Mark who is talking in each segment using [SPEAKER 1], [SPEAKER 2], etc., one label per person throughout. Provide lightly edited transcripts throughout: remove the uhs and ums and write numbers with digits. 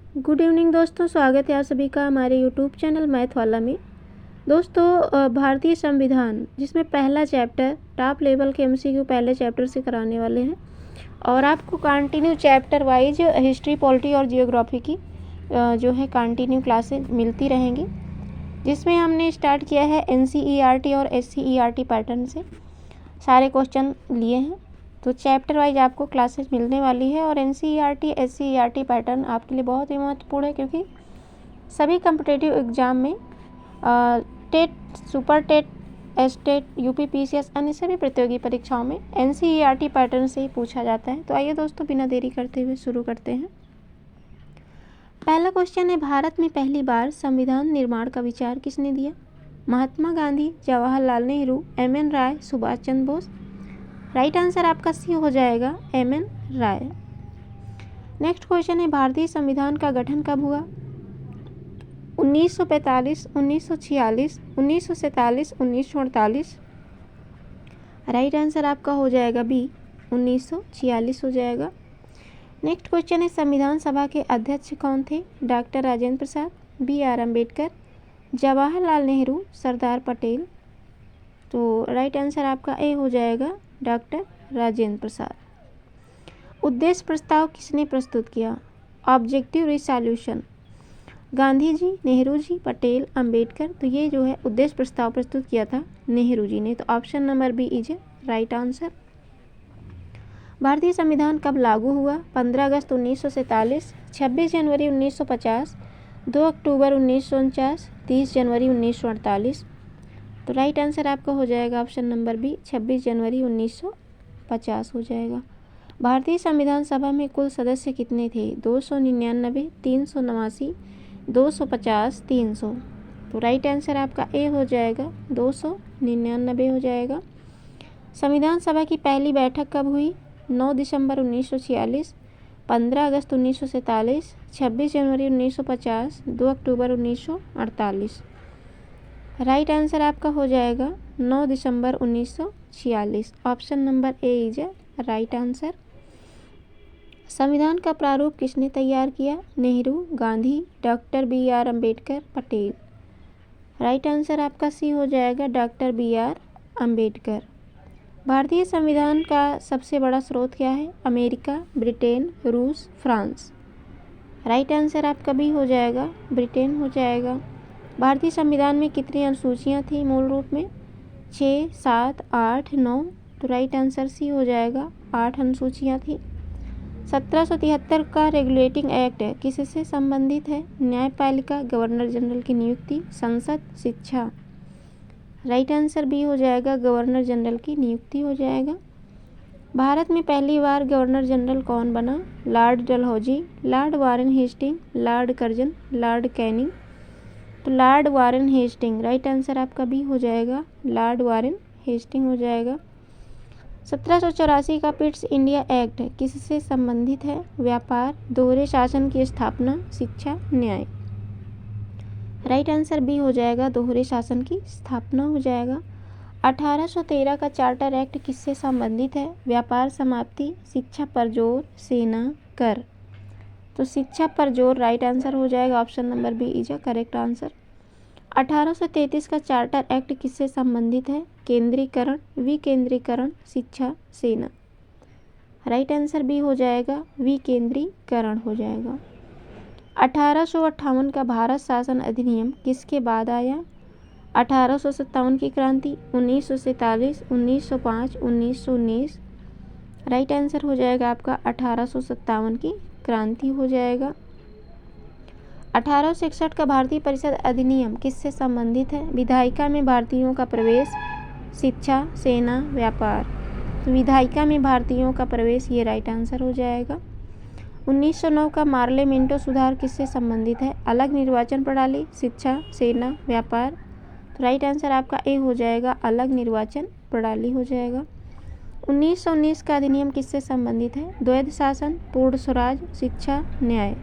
[SPEAKER 1] Good evening दोस्तों, स्वागत है आप सभी का हमारे यूट्यूब चैनल मैथ वाला में। दोस्तों, भारतीय संविधान जिसमें पहला चैप्टर टॉप लेवल के एमसीक्यू पहले चैप्टर से कराने वाले हैं और आपको continue chapter wise history, polity और जियोग्राफी की जो है कंटिन्यू क्लासेज मिलती रहेंगी, जिसमें हमने स्टार्ट किया है एनसीईआरटी और एससीईआरटी पैटर्न से सारे क्वेश्चन लिए हैं। तो चैप्टर वाइज आपको क्लासेस मिलने वाली है और एनसीईआरटी एससीईआरटी पैटर्न आपके लिए बहुत ही महत्वपूर्ण है, क्योंकि सभी कम्पिटिटिव एग्जाम में टेट, सुपर टेट, एस्टेट, यूपी पीसीएस अन्य सभी प्रतियोगी परीक्षाओं में एनसीईआरटी पैटर्न से ही पूछा जाता है। तो आइए दोस्तों, बिना देरी करते हुए शुरू करते हैं। पहला क्वेश्चन है, भारत में पहली बार संविधान निर्माण का विचार किसने दिया? महात्मा गांधी, जवाहरलाल नेहरू, एमएन राय, सुभाष चंद्र बोस। राइट आंसर आपका सी हो जाएगा, एमएन राय। नेक्स्ट क्वेश्चन है, भारतीय संविधान का गठन कब हुआ? 1945, 1946, 1947, 1948। राइट आंसर आपका हो जाएगा बी, 1946 हो जाएगा। नेक्स्ट क्वेश्चन है, संविधान सभा के अध्यक्ष कौन थे? Doctor Rajendra Prasad, B R Ambedkar, Jawaharlal Nehru, Sardar Patel. तो राइट आंसर आपका ए हो जाएगा, डॉक्टर राजेंद्र प्रसाद। उद्देश्य प्रस्ताव किसने प्रस्तुत किया? Objective resolution. गांधी जी, नेहरू जी, पटेल, अंबेडकर। तो ये जो है उद्देश्य प्रस्ताव प्रस्तुत किया था नेहरू जी ने। तो option number B is right answer. भारतीय संविधान कब लागू हुआ? 15 अगस्त 1947, 26 जनवरी 1950, 2 अक्टूबर 1949, 30 जनवरी 1948। तो राइट आंसर आपका हो जाएगा ऑप्शन नंबर बी, 26 जनवरी 1950 हो जाएगा। भारतीय संविधान सभा में कुल सदस्य कितने थे? 299, 389, 250, 300। तो राइट आंसर आपका ए हो जाएगा, 299 हो जाएगा। संविधान सभा की पहली बैठक कब हुई? 9 दिसंबर 1946, 15 अगस्त 1947, 26 जनवरी 1950, 2 अक्टूबर 1948। राइट आंसर आपका हो जाएगा 9 दिसंबर 1946। Option number A is right answer. संविधान का प्रारूप किसने तैयार किया? Nehru, Gandhi, doctor B R Ambedkar, Patel. Right answer आपका सी हो जाएगा, डॉक्टर बी आर अम्बेडकर। भारतीय संविधान का सबसे बड़ा स्रोत क्या है? अमेरिका, ब्रिटेन, रूस, फ्रांस। राइट आंसर आपका भी हो जाएगा, ब्रिटेन हो जाएगा। भारतीय संविधान में कितनी अनुसूचियाँ थी मूल रूप में? 6, 7, 8, 9। तो राइट आंसर सी हो जाएगा, 8 अनुसूचियाँ थी। 1773 का रेगुलेटिंग एक्ट किससे संबंधित है? न्यायपालिका, गवर्नर जनरल की नियुक्ति, संसद, शिक्षा। राइट आंसर बी हो जाएगा, गवर्नर जनरल की नियुक्ति हो जाएगा। भारत में पहली बार गवर्नर जनरल कौन बना? Lord Dalhousie, lord Warren Hasting, lord Curzon, lord Canning. तो lord Warren Hasting. Right answer आपका भी हो जाएगा, लॉर्ड वारेन हेस्टिंग हो जाएगा। 1784 का पिट्स इंडिया एक्ट किससे संबंधित है? व्यापार, दोहरे शासन की स्थापना, शिक्षा, न्याय। राइट आंसर बी हो जाएगा, दोहरे शासन की स्थापना हो जाएगा। 1813 का चार्टर एक्ट किससे संबंधित है? व्यापार समाप्ति, शिक्षा पर जोर, सेना, कर। तो शिक्षा पर जोर राइट आंसर हो जाएगा, option number B is correct answer. 1833 का चार्टर एक्ट किससे संबंधित है? केंद्रीकरण, विकेंद्रीकरण, शिक्षा, सेना। राइट आंसर बी हो जाएगा, विकेंद्रीकरण हो जाएगा। 1858 का भारत शासन अधिनियम किसके बाद आया? 1857 की क्रांति, 1947, 1905, 1919। राइट आंसर हो जाएगा आपका 1857 की क्रांति हो जाएगा। 1861 का भारतीय परिषद अधिनियम किससे संबंधित है? विधायिका में भारतीयों का प्रवेश, शिक्षा, सेना, व्यापार। तो विधायिका में भारतीयों का प्रवेश ये राइट आंसर हो जाएगा। 1909 का मार्ले मिंटो सुधार किससे संबंधित है? अलग निर्वाचन प्रणाली, शिक्षा, सेना, व्यापार। तो राइट आंसर आपका ए हो जाएगा, अलग निर्वाचन प्रणाली हो जाएगा। 1919 का अधिनियम किससे संबंधित है? द्वैध शासन, पूर्ण स्वराज, शिक्षा, न्याय।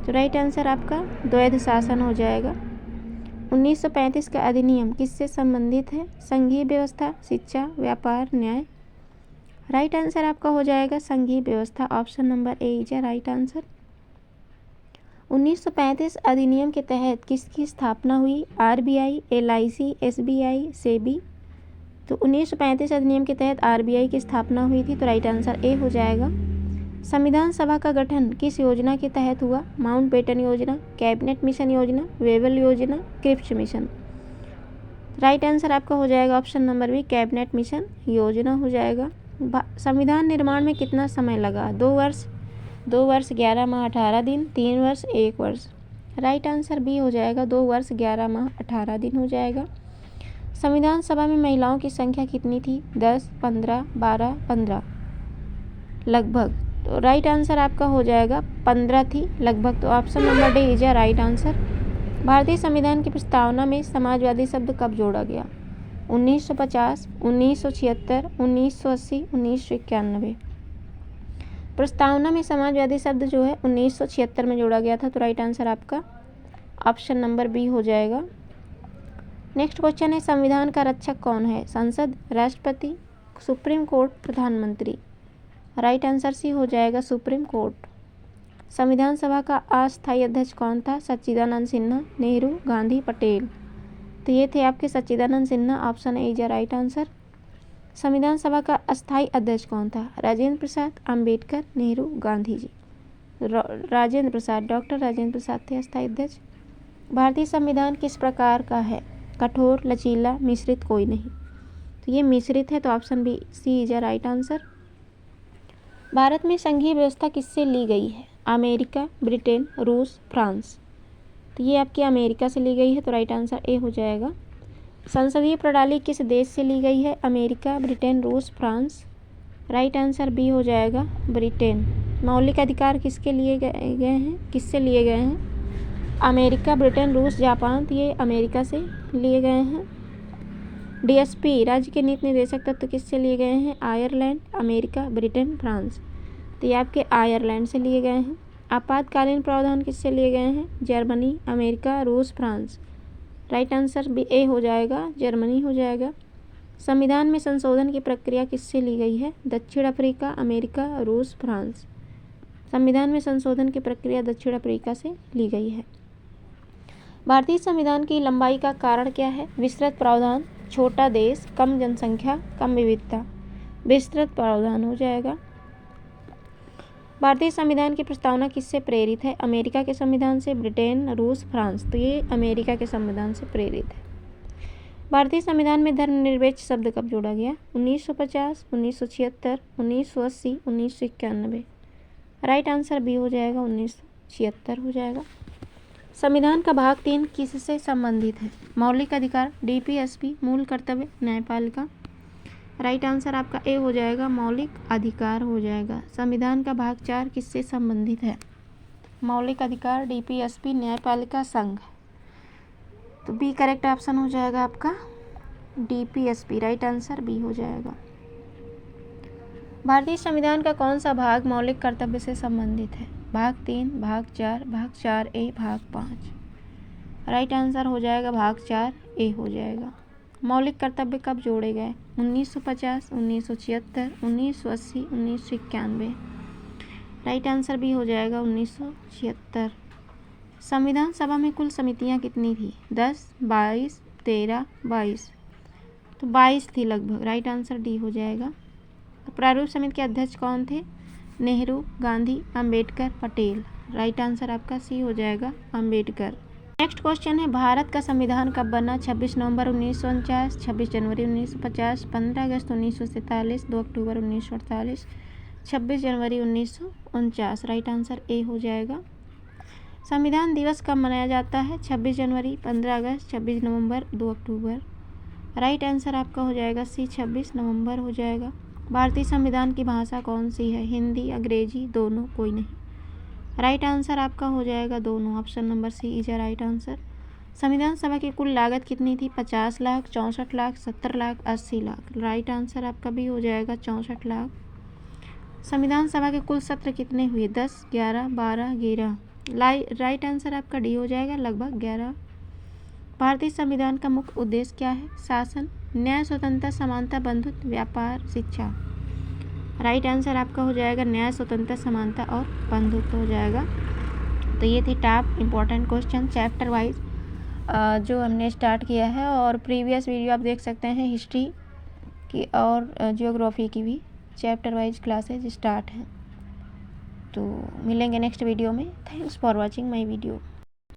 [SPEAKER 1] तो राइट आंसर आपका द्वैध शासन हो जाएगा। 1935 का अधिनियम किससे संबंधित है? संघीय व्यवस्था, शिक्षा, व्यापार, न्याय। राइट आंसर आपका हो जाएगा संघीय व्यवस्था, option number A is right answer. 1935 अधिनियम के तहत किसकी स्थापना हुई? RBI, LIC, SBI, SEBI. तो 1935 अधिनियम के तहत आरबीआई की स्थापना हुई थी, तो राइट आंसर ए हो जाएगा। संविधान सभा का गठन किस योजना के तहत हुआ? माउंटबेटन योजना, कैबिनेट मिशन योजना, वेबल योजना, क्रिप्स मिशन। राइट आंसर आपका हो जाएगा option number B, cabinet mission योजना हो जाएगा। संविधान निर्माण में कितना समय लगा? 2 वर्ष, 2 वर्ष 11 माह 18 दिन, 3 वर्ष 1 वर्ष। राइट आंसर बी हो जाएगा, 2 वर्ष 11 माह 18 दिन हो जाएगा। संविधान सभा में महिलाओं की संख्या कितनी थी? 10, 15, 12, 15 लगभग। तो राइट आंसर आपका हो जाएगा 15 थी लगभग। तो option number D is right answer. भारतीय संविधान की प्रस्तावना में समाजवादी शब्द कब जोड़ा गया? 1950, 1976, 1980, 1991। प्रस्तावना में समाजवादी शब्द जो है 1976 में जोड़ा गया था, तो राइट आंसर आपका ऑप्शन नंबर बी हो जाएगा। नेक्स्ट क्वेश्चन है, संविधान का रक्षक कौन है? संसद, राष्ट्रपति, सुप्रीम कोर्ट, प्रधानमंत्री। राइट आंसर सी हो जाएगा, सुप्रीम कोर्ट। संविधान सभा का अस्थायी अध्यक्ष कौन था? सच्चिदानंद सिन्हा, नेहरू, गांधी, पटेल। तो ये थे आपके Sachchidanand Sinha, option A is right answer. संविधान सभा का अस्थायी अध्यक्ष कौन था? राजेंद्र प्रसाद, अंबेडकर, नेहरू, गांधी जी। राजेंद्र प्रसाद, डॉक्टर राजेंद्र प्रसाद थे अस्थायी अध्यक्ष। भारतीय संविधान किस प्रकार का है? कठोर, लचीला, मिश्रित, कोई नहीं। तो ये मिश्रित है, तो option B C is right answer. Bharat में संघीय व्यवस्था किससे ली गई है? अमेरिका, ब्रिटेन, रूस, फ्रांस। तो ये आपकी अमेरिका से ली गई है, तो राइट आंसर ए हो जाएगा। संसदीय प्रणाली किस देश से ली गई है? अमेरिका, ब्रिटेन, रूस, फ्रांस। राइट आंसर बी हो जाएगा, ब्रिटेन। मौलिक अधिकार किसके लिए गए हैं? किससे लिए गए हैं? अमेरिका, ब्रिटेन, रूस, जापान। तो ये अमेरिका से लिए गए हैं। डीएसपी राज्य के नीति निर्देशक तत्व किससे लिए गए हैं? Ireland, America, Britain, France. तो ये आपके आयरलैंड से लिए गए हैं। आपातकालीन प्रावधान किससे लिए गए हैं? जर्मनी, अमेरिका, रूस, फ्रांस। राइट आंसर बी ए हो जाएगा, जर्मनी हो जाएगा। संविधान में संशोधन की प्रक्रिया किससे ली गई है? दक्षिण अफ्रीका, अमेरिका, रूस, फ्रांस। संविधान में संशोधन की प्रक्रिया दक्षिण अफ्रीका से ली गई है। भारतीय संविधान की लंबाई का कारण क्या है? विस्तृत प्रावधान, छोटा देश, कम जनसंख्या, कम विविधता। विस्तृत प्रावधान हो जाएगा। भारतीय संविधान की प्रस्तावना किससे प्रेरित है? अमेरिका के संविधान से, ब्रिटेन, रूस, फ्रांस। तो ये अमेरिका के संविधान से प्रेरित है। भारतीय संविधान में धर्मनिरपेक्ष शब्द कब जोड़ा गया? 1950, 1976, 1980, 1991। राइट आंसर बी हो जाएगा, 1976 हो जाएगा। संविधान का भाग 3 किससे संबंधित है? मौलिक अधिकार, डीपीएसपी, मूल कर्तव्य, न्यायपालिका। राइट आंसर आपका ए हो जाएगा, मौलिक अधिकार हो जाएगा। संविधान का भाग 4 किससे संबंधित है? मौलिक अधिकार, डीपीएसपी, न्यायपालिका, संघ। तो बी करेक्ट ऑप्शन हो जाएगा आपका, डीपीएसपी। राइट आंसर बी हो जाएगा। भारतीय संविधान का कौन सा भाग मौलिक कर्तव्य से संबंधित है? भाग 3, भाग 4, भाग 4A, भाग 5। राइट आंसर हो जाएगा भाग 4A हो जाएगा। मौलिक कर्तव्य कब जोड़े गए? 1950, 1976, 1980, 1991। राइट आंसर भी हो जाएगा 1976। संविधान सभा में कुल समितियां कितनी थी? 10, 22, 13, 22। तो 22 थी लगभग। राइट आंसर डी हो जाएगा। प्रारूप समिति के अध्यक्ष कौन थे? नेहरू, गांधी, अंबेडकर, पटेल। राइट आंसर आपका सी हो जाएगा, अंबेडकर। नेक्स्ट क्वेश्चन है, भारत का संविधान कब बना? 26 नवंबर 1949, 26 जनवरी 1950, 15 अगस्त 1947, 2 अक्टूबर 1948, 26 जनवरी 1949। राइट आंसर ए हो जाएगा। संविधान दिवस कब मनाया जाता है? 26 जनवरी, 15 अगस्त, 26 नवंबर, 2 अक्टूबर। राइट आंसर आपका हो जाएगा सी, 26 नवंबर हो जाएगा। भारतीय संविधान की भाषा कौन सी है? हिंदी, अंग्रेजी, दोनों, कोई नहीं। राइट आंसर आपका हो जाएगा दोनों। Option number C is a right answer. संविधान सभा की कुल लागत कितनी थी? 50 लाख, 64 लाख, 70 लाख, 80 लाख। राइट आंसर आपका भी हो जाएगा 64 लाख। संविधान सभा के कुल सत्र कितने हुए? 10, 11, 12, 11। राइट आंसर आपका डी हो जाएगा, लगभग 11। भारतीय संविधान का मुख्य उद्देश्य क्या है? शासन, न्याय, स्वतंत्रता, समानता, बंधुत्व, व्यापार, शिक्षा। राइट आंसर आपका हो जाएगा न्याय, स्वतंत्रता, समानता और बंधुत्व हो जाएगा। तो ये थे top important question chapter wise जो हमने स्टार्ट किया है, और प्रीवियस वीडियो आप देख सकते हैं हिस्ट्री की और जियोग्राफी की भी चैप्टर वाइज क्लासेज स्टार्ट हैं। तो मिलेंगे नेक्स्ट वीडियो में। Thanks for watching my video.